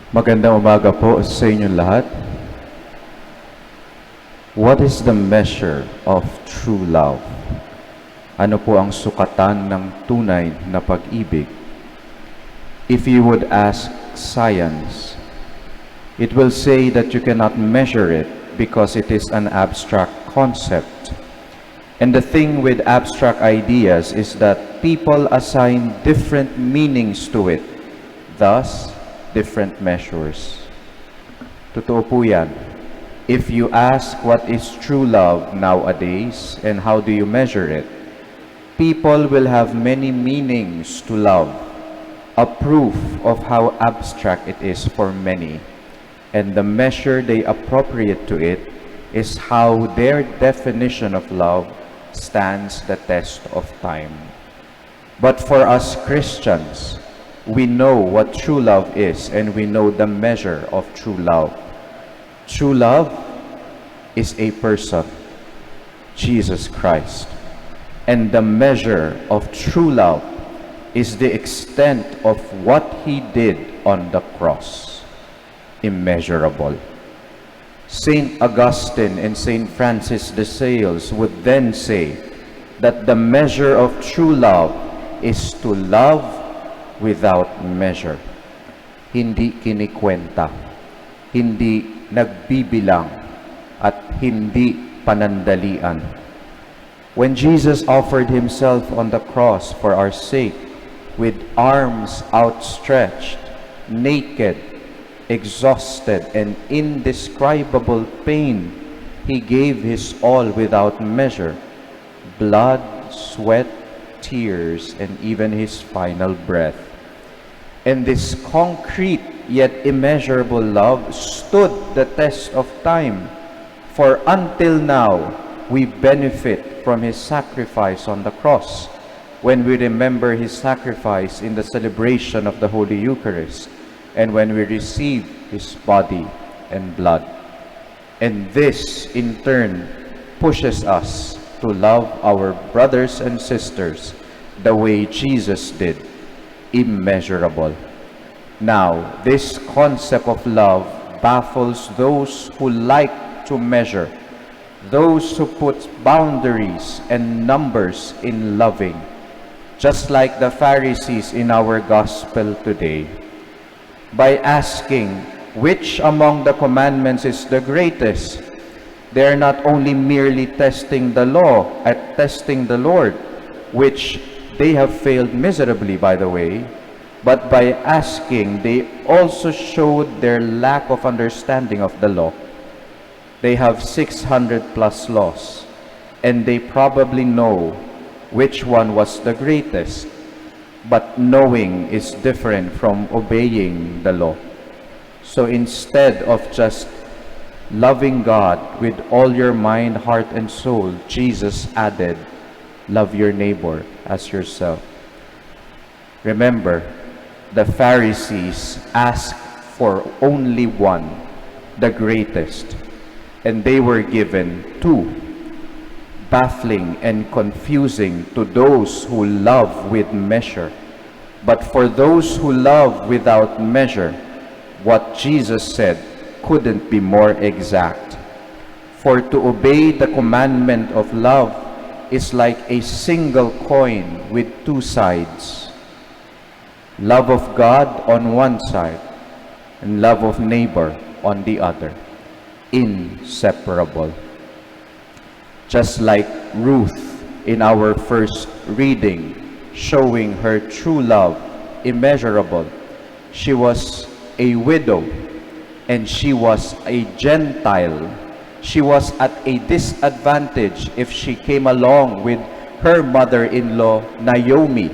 Magandang umaga po sa inyong lahat. What is the measure of true love? Ano po ang sukatan ng tunay na pag-ibig? If you would ask science, it will say that you cannot measure it because it is an abstract concept. And the thing with abstract ideas is that people assign different meanings to it, thus different measures. Totoo po yan. If you ask what is true love nowadays and how do you measure it, people will have many meanings to love, a proof of how abstract it is for many. And the measure they appropriate to it is how their definition of love stands the test of time. But for us Christians, we know what true love is, and we know the measure of true love. True love is a person, Jesus Christ. And the measure of true love is the extent of what He did on the cross. Immeasurable. Saint Augustine and Saint Francis de Sales would then say that the measure of true love is to love without measure. Hindi kinikwenta, hindi nagbibilang, at hindi panandalian. When Jesus offered Himself on the cross for our sake, with arms outstretched, naked, exhausted, and indescribable pain, He gave His all without measure, blood, sweat, tears, and even His final breath. And this concrete yet immeasurable love stood the test of time, for until now we benefit from His sacrifice on the cross when we remember His sacrifice in the celebration of the Holy Eucharist and when we receive His body and blood. And this in turn pushes us to love our brothers and sisters the way Jesus did, immeasurable. Now, this concept of love baffles those who like to measure, those who put boundaries and numbers in loving, just like the Pharisees in our gospel today. By asking which among the commandments is the greatest, they are not only merely testing the law at testing the Lord, which they have failed miserably, by the way, but by asking, they also showed their lack of understanding of the law. They have 600 plus laws, and they probably know which one was the greatest, but knowing is different from obeying the law. So instead of just loving God with all your mind, heart, and soul, Jesus added, love your neighbor as yourself. Remember, the Pharisees asked for only one, the greatest, and they were given two, baffling and confusing to those who love with measure. But for those who love without measure, what Jesus said couldn't be more exact. For to obey the commandment of love is like a single coin with two sides. Love of God on one side and love of neighbor on the other. Inseparable. Just like Ruth in our first reading, showing her true love, immeasurable. She was a widow and she was a Gentile. She was at a disadvantage if she came along with her mother-in-law, Naomi,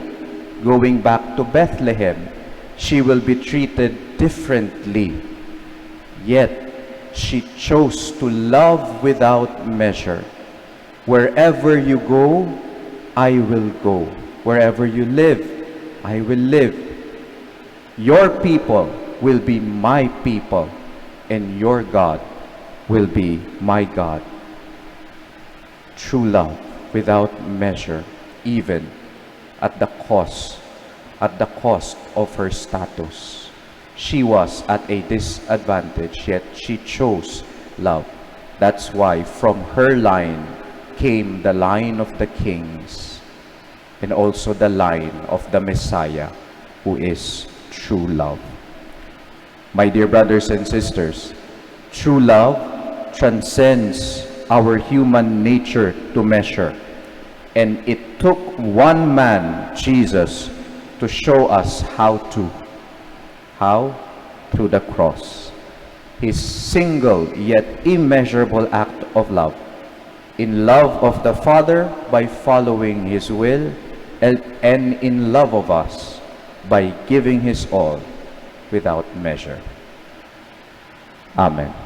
going back to Bethlehem. She will be treated differently. Yet, she chose to love without measure. Wherever you go, I will go. Wherever you live, I will live. Your people will be my people, and your God will be my God. True love without measure, even at the cost of her status. She was at a disadvantage, yet she chose love. That's why from her line came the line of the kings and also the line of the Messiah, who is true love. My dear brothers and sisters, true love transcends our human nature to measure. And it took one man, Jesus, to show us how to. How? Through the cross. His single yet immeasurable act of love. In love of the Father by following His will, and in love of us by giving His all without measure. Amen.